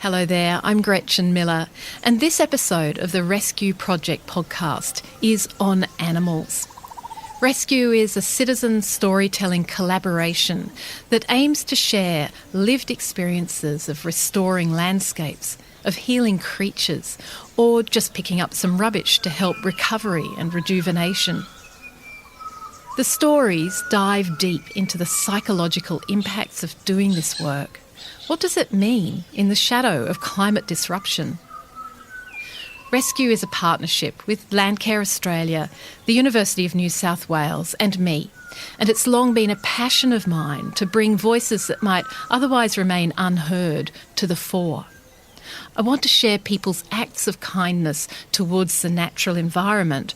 Hello there, I'm Gretchen Miller, and this episode of the Rescue Project podcast is on animals. Rescue is a citizen storytelling collaboration that aims to share lived experiences of restoring landscapes, of healing creatures, or just picking up some rubbish to help recovery and rejuvenation. The stories dive deep into the psychological impacts of doing this work. What does it mean in the shadow of climate disruption? Rescue is a partnership with Landcare Australia, the University of New South Wales and me, and it's long been a passion of mine to bring voices that might otherwise remain unheard to the fore. I want to share people's acts of kindness towards the natural environment,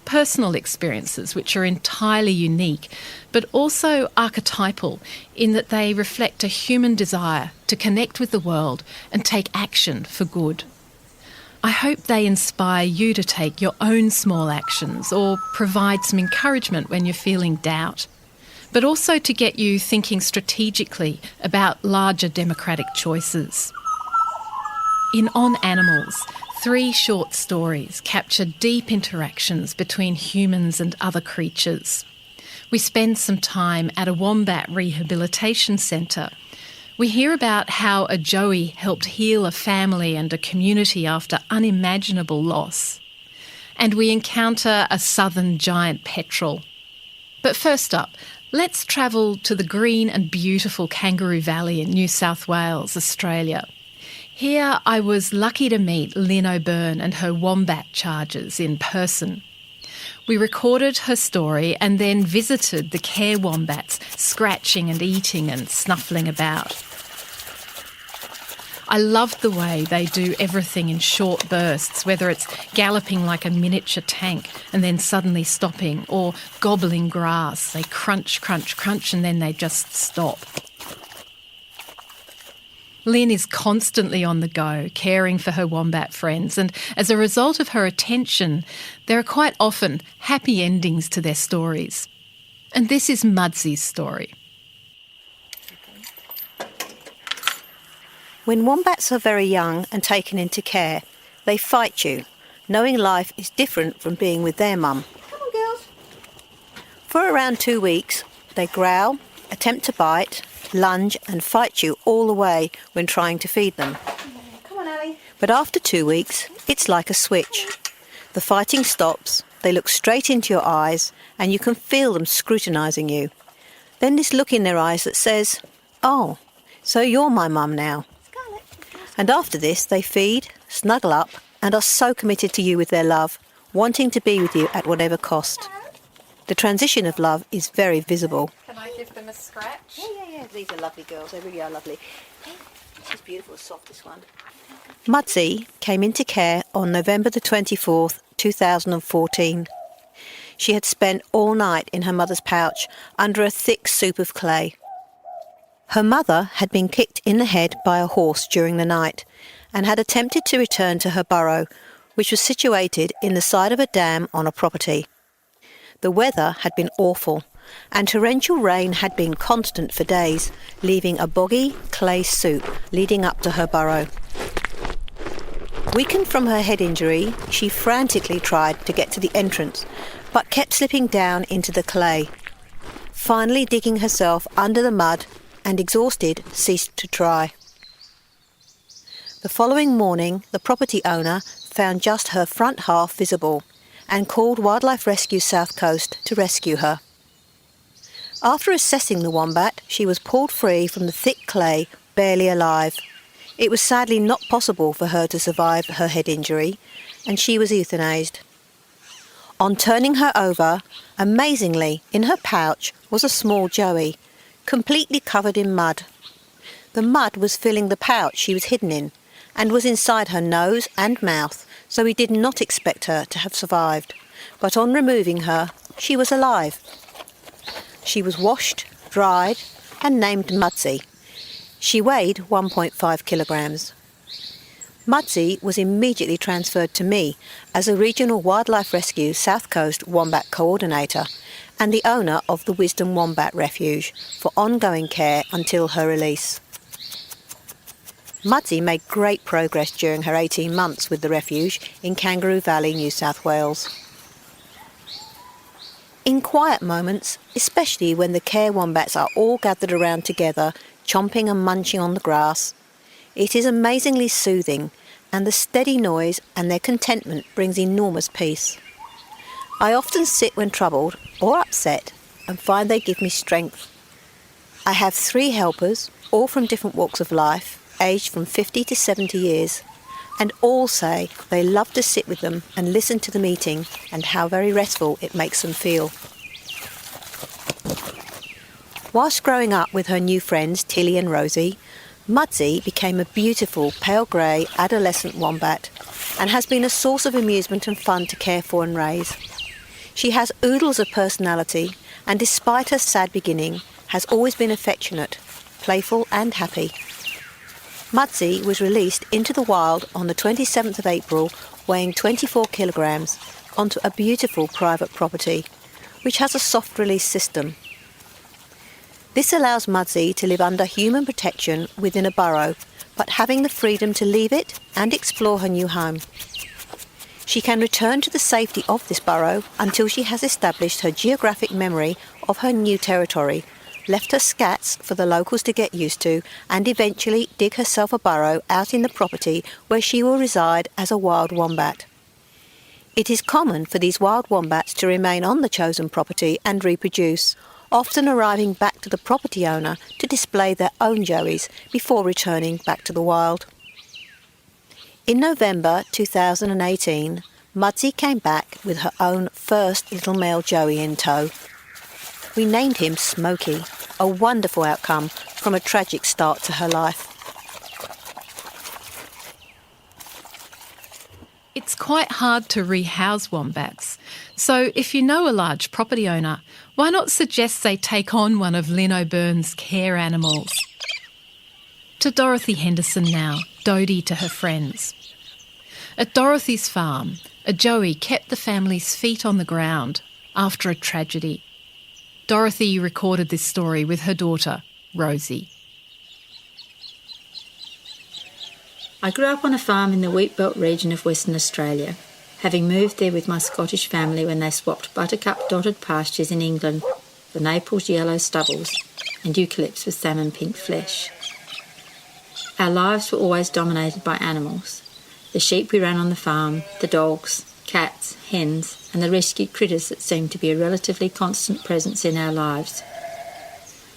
personal experiences which are entirely unique, but also archetypal in that they reflect a human desire to connect with the world and take action for good. I hope they inspire you to take your own small actions or provide some encouragement when you're feeling doubt, but also to get you thinking strategically about larger democratic choices. In On Animals, 3 short stories capture deep interactions between humans and other creatures. We spend some time at a wombat rehabilitation centre. We hear about how a joey helped heal a family and a community after unimaginable loss. And we encounter a southern giant petrel. But first up, let's travel to the green and beautiful Kangaroo Valley in New South Wales, Australia. Here I was lucky to meet Lynn O'Byrne and her wombat charges in person. We recorded her story and then visited the care wombats, scratching and eating and snuffling about. I loved the way they do everything in short bursts, whether it's galloping like a miniature tank and then suddenly stopping, or gobbling grass. They crunch, crunch, crunch, and then they just stop. Lynn is constantly on the go, caring for her wombat friends, and as a result of her attention, there are quite often happy endings to their stories. And this is Mudsy's story. When wombats are very young and taken into care, they fight you, knowing life is different from being with their mum. Come on, girls. For around 2 weeks, they growl, attempt to bite, lunge and fight you all the way when trying to feed them. Come on, Ali. But after 2 weeks, it's like a switch. The fighting stops, they look straight into your eyes, and you can feel them scrutinising you. Then this look in their eyes that says, "Oh, so you're my mum now." Scarlett. And after this, they feed, snuggle up, and are so committed to you with their love, wanting to be with you at whatever cost. The transition of love is very visible. Can I give them a scratch? Yeah. These are lovely girls. They really are lovely. She's beautiful, soft, this one. Mudsy came into care on November the 24th, 2014. She had spent all night in her mother's pouch under a thick soup of clay. Her mother had been kicked in the head by a horse during the night and had attempted to return to her burrow, which was situated in the side of a dam on a property. The weather had been awful, and torrential rain had been constant for days, leaving a boggy clay soup leading up to her burrow. Weakened from her head injury, she frantically tried to get to the entrance, but kept slipping down into the clay. Finally digging herself under the mud, and exhausted, ceased to try. The following morning, the property owner found just her front half visible, and called Wildlife Rescue South Coast to rescue her. After assessing the wombat, she was pulled free from the thick clay, barely alive. It was sadly not possible for her to survive her head injury, and she was euthanized. On turning her over, amazingly, in her pouch was a small joey, completely covered in mud. The mud was filling the pouch she was hidden in, and was inside her nose and mouth, so we did not expect her to have survived. But on removing her, she was alive. She was washed, dried, and named Mudsy. She weighed 1.5 kilograms. Mudsy was immediately transferred to me as a Regional Wildlife Rescue South Coast Wombat Coordinator and the owner of the Wisdom Wombat Refuge for ongoing care until her release. Mudsy made great progress during her 18 months with the refuge in Kangaroo Valley, New South Wales. In quiet moments, especially when the care wombats are all gathered around together, chomping and munching on the grass, it is amazingly soothing, and the steady noise and their contentment brings enormous peace. I often sit when troubled or upset and find they give me strength. I have 3 helpers, all from different walks of life, aged from 50 to 70 years, and all say they love to sit with them and listen to the meeting and how very restful it makes them feel. Whilst growing up with her new friends Tilly and Rosie, Mudsy became a beautiful pale grey adolescent wombat and has been a source of amusement and fun to care for and raise. She has oodles of personality and despite her sad beginning has always been affectionate, playful and happy. Mudsy was released into the wild on the 27th of April, weighing 24 kilograms, onto a beautiful private property, which has a soft release system. This allows Mudsy to live under human protection within a burrow, but having the freedom to leave it and explore her new home. She can return to the safety of this burrow until she has established her geographic memory of her new territory, left her scats for the locals to get used to, and eventually dig herself a burrow out in the property where she will reside as a wild wombat. It is common for these wild wombats to remain on the chosen property and reproduce, often arriving back to the property owner to display their own joeys before returning back to the wild. In November 2018, Mudsy came back with her own first little male joey in tow. We named him Smokey, a wonderful outcome from a tragic start to her life. It's quite hard to rehouse wombats, so if you know a large property owner, why not suggest they take on one of Lynn O'Byrne's care animals? To Dorothy Henderson now, Dodie to her friends. At Dorothy's farm, a joey kept the family's feet on the ground after a tragedy. Dorothy recorded this story with her daughter, Rosie. I grew up on a farm in the wheatbelt region of Western Australia, having moved there with my Scottish family when they swapped buttercup-dotted pastures in England for Naples yellow stubbles and eucalypts with salmon pink flesh. Our lives were always dominated by animals. The sheep we ran on the farm, the dogs, cats, hens, and the rescued critters that seemed to be a relatively constant presence in our lives.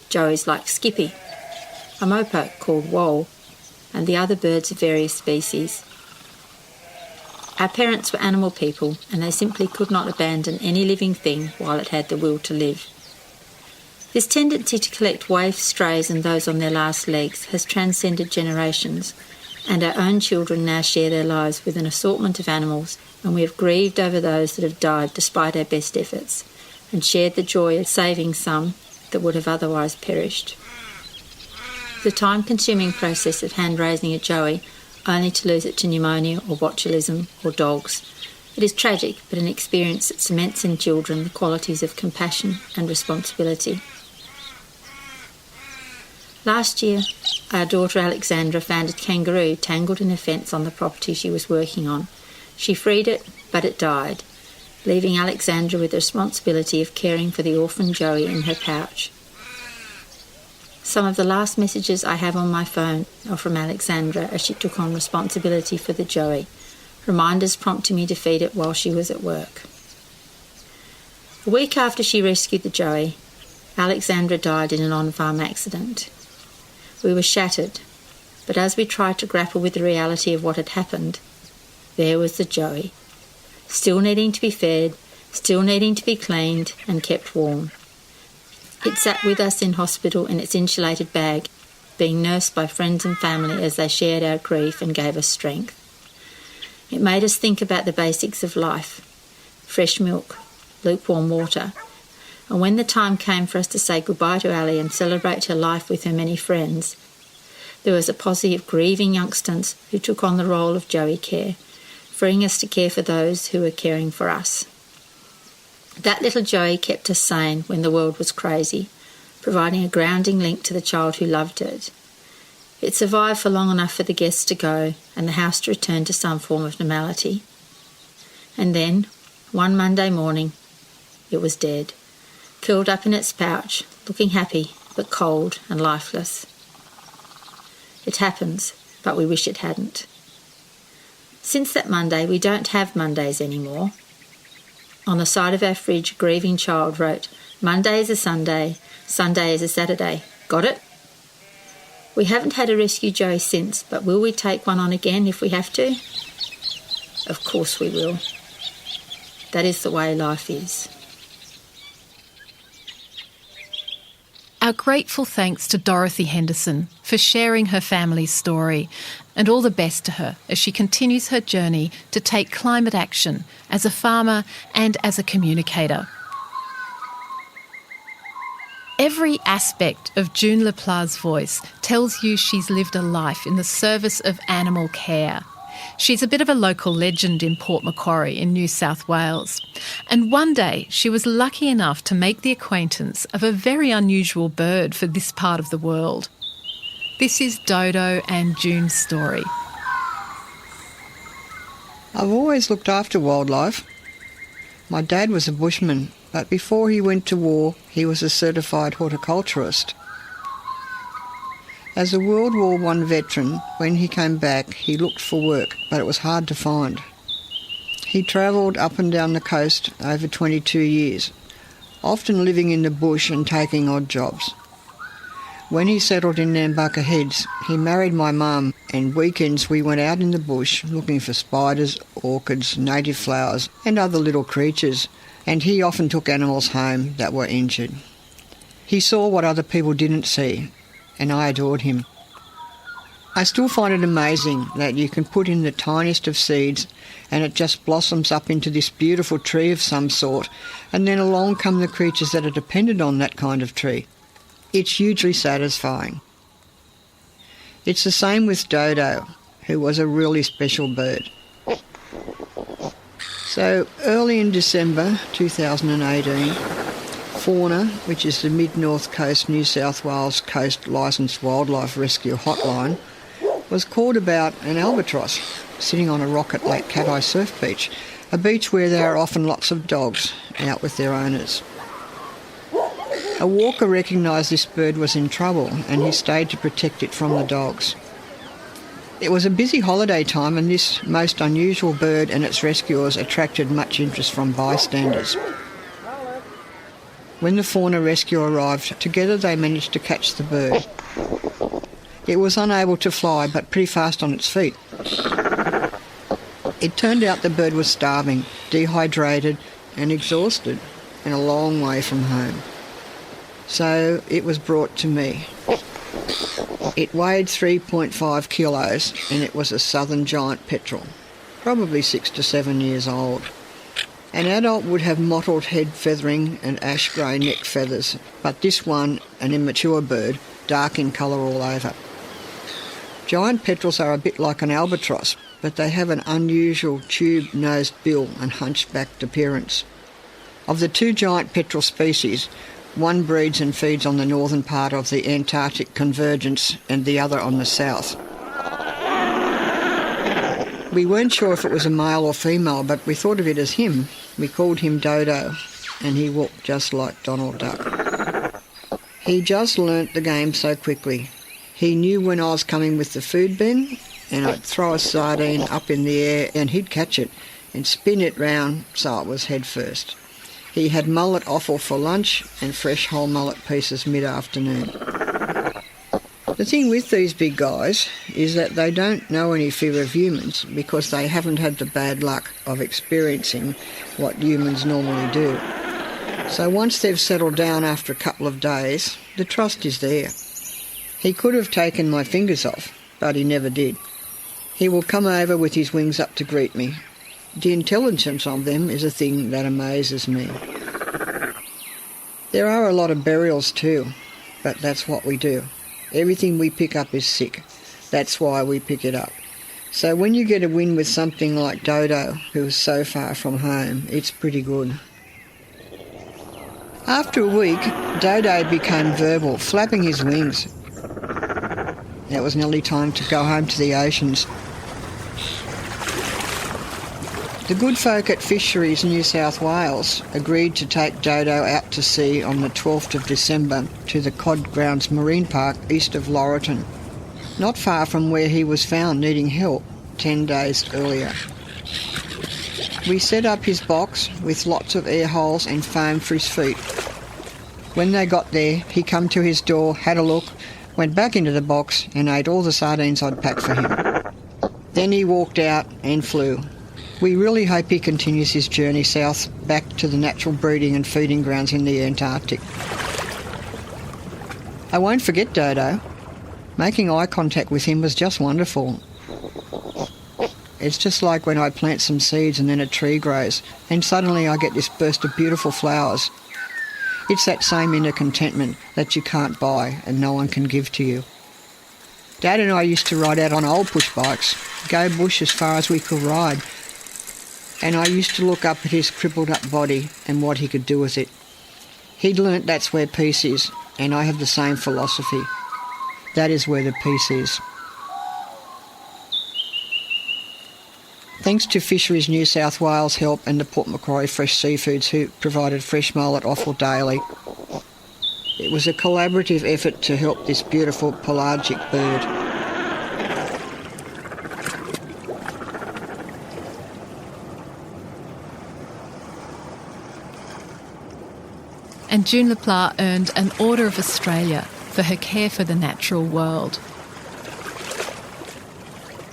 Joeys like Skippy, a mopoke called Wol, and the other birds of various species. Our parents were animal people, and they simply could not abandon any living thing while it had the will to live. This tendency to collect waif strays and those on their last legs has transcended generations, and our own children now share their lives with an assortment of animals, and we have grieved over those that have died despite our best efforts, and shared the joy of saving some that would have otherwise perished. The time-consuming process of hand-raising a joey, only to lose it to pneumonia or botulism or dogs. It is tragic, but an experience that cements in children the qualities of compassion and responsibility. Last year, our daughter Alexandra found a kangaroo tangled in a fence on the property she was working on. She freed it, but it died, leaving Alexandra with the responsibility of caring for the orphan joey in her pouch. Some of the last messages I have on my phone are from Alexandra as she took on responsibility for the joey, reminders prompting me to feed it while she was at work. A week after she rescued the joey, Alexandra died in an on-farm accident. We were shattered, but as we tried to grapple with the reality of what had happened, there was the joey, still needing to be fed, still needing to be cleaned and kept warm. It sat with us in hospital in its insulated bag, being nursed by friends and family as they shared our grief and gave us strength. It made us think about the basics of life: fresh milk, lukewarm water, and when the time came for us to say goodbye to Ali and celebrate her life with her many friends, there was a posse of grieving youngsters who took on the role of joey care, freeing us to care for those who were caring for us. That little joey kept us sane when the world was crazy, providing a grounding link to the child who loved it. It survived for long enough for the guests to go and the house to return to some form of normality. And then, one Monday morning, it was dead, curled up in its pouch, looking happy but cold and lifeless. It happens, but we wish it hadn't. Since that Monday, we don't have Mondays anymore. On the side of our fridge, a grieving child wrote, "Monday is a Sunday, Sunday is a Saturday. Got it?" We haven't had a rescue Joe since, but will we take one on again if we have to? Of course we will. That is the way life is. Our grateful thanks to Dorothy Henderson for sharing her family's story, and all the best to her as she continues her journey to take climate action as a farmer and as a communicator. Every aspect of June LaPlace's voice tells you she's lived a life in the service of animal care. She's a bit of a local legend in Port Macquarie in New South Wales. And one day she was lucky enough to make the acquaintance of a very unusual bird for this part of the world. This is Dodo and June's story. I've always looked after wildlife. My dad was a bushman, but before he went to war, he was a certified horticulturist. As a World War I veteran, when he came back, he looked for work, but it was hard to find. He travelled up and down the coast over 22 years, often living in the bush and taking odd jobs. When he settled in Nambucca Heads, he married my mum, and weekends we went out in the bush looking for spiders, orchids, native flowers and other little creatures, and he often took animals home that were injured. He saw what other people didn't see, and I adored him. I still find it amazing that you can put in the tiniest of seeds and it just blossoms up into this beautiful tree of some sort, and then along come the creatures that are dependent on that kind of tree. It's hugely satisfying. It's the same with Dodo, who was a really special bird. So early in December 2018, Fauna, which is the Mid-North Coast New South Wales Coast Licensed Wildlife Rescue Hotline, was called about an albatross sitting on a rock at Lake Cat Surf Beach, a beach where there are often lots of dogs out with their owners. A walker recognised this bird was in trouble and he stayed to protect it from the dogs. It was a busy holiday time and this most unusual bird and its rescuers attracted much interest from bystanders. When the fauna rescue arrived, together they managed to catch the bird. It was unable to fly but pretty fast on its feet. It turned out the bird was starving, dehydrated and exhausted and a long way from home. So it was brought to me. It weighed 3.5 kilos and it was a southern giant petrel, probably 6 to 7 years old. An adult would have mottled head feathering and ash grey neck feathers, but this one, an immature bird, dark in colour all over. Giant petrels are a bit like an albatross, but they have an unusual tube-nosed bill and hunchbacked appearance. Of the two giant petrel species, one breeds and feeds on the northern part of the Antarctic convergence and the other on the south. We weren't sure if it was a male or female, but we thought of it as him. We called him Dodo, and he walked just like Donald Duck. He just learnt the game so quickly. He knew when I was coming with the food bin, and I'd throw a sardine up in the air and he'd catch it and spin it round so it was head first. He had mullet offal for lunch and fresh whole mullet pieces mid-afternoon. The thing with these big guys is that they don't know any fear of humans because they haven't had the bad luck of experiencing what humans normally do. So once they've settled down after a couple of days, the trust is there. He could have taken my fingers off, but he never did. He will come over with his wings up to greet me. The intelligence of them is a thing that amazes me. There are a lot of burials too, but that's what we do. Everything we pick up is sick. That's why we pick it up. So when you get a win with something like Dodo, who's so far from home, it's pretty good. After a week, Dodo became verbal, flapping his wings. It was nearly time to go home to the oceans. The good folk at Fisheries New South Wales agreed to take Dodo out to sea on the 12th of December to the Cod Grounds Marine Park east of Laurelton, not far from where he was found needing help 10 days earlier. We set up his box with lots of air holes and foam for his feet. When they got there, he come to his door, had a look, went back into the box and ate all the sardines I'd packed for him. Then he walked out and flew. We really hope he continues his journey south back to the natural breeding and feeding grounds in the Antarctic. I won't forget Dodo. Making eye contact with him was just wonderful. It's just like when I plant some seeds and then a tree grows, and suddenly I get this burst of beautiful flowers. It's that same inner contentment that you can't buy and no one can give to you. Dad and I used to ride out on old push bikes, go bush as far as we could ride, and I used to look up at his crippled up body and what he could do with it. He'd learnt that's where peace is, and I have the same philosophy. That is where the peace is. Thanks to Fisheries New South Wales help and the Port Macquarie Fresh Seafoods who provided fresh mullet offal daily. It was a collaborative effort to help this beautiful pelagic bird. And June Laplat earned an Order of Australia for her care for the natural world.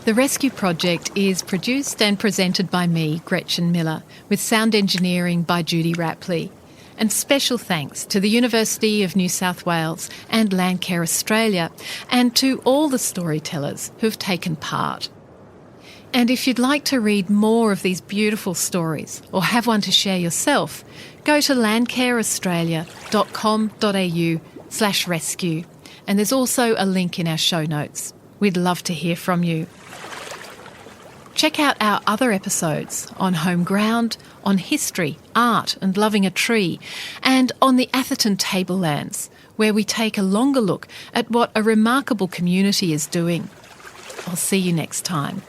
The Rescue Project is produced and presented by me, Gretchen Miller, with sound engineering by Judy Rapley. And special thanks to the University of New South Wales and Landcare Australia, and to all the storytellers who've taken part. And if you'd like to read more of these beautiful stories or have one to share yourself, go to landcareaustralia.com.au/rescue. And there's also a link in our show notes. We'd love to hear from you. Check out our other episodes on home ground, on history, art and loving a tree, and on the Atherton Tablelands, where we take a longer look at what a remarkable community is doing. I'll see you next time.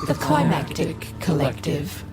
The Climactic Collective.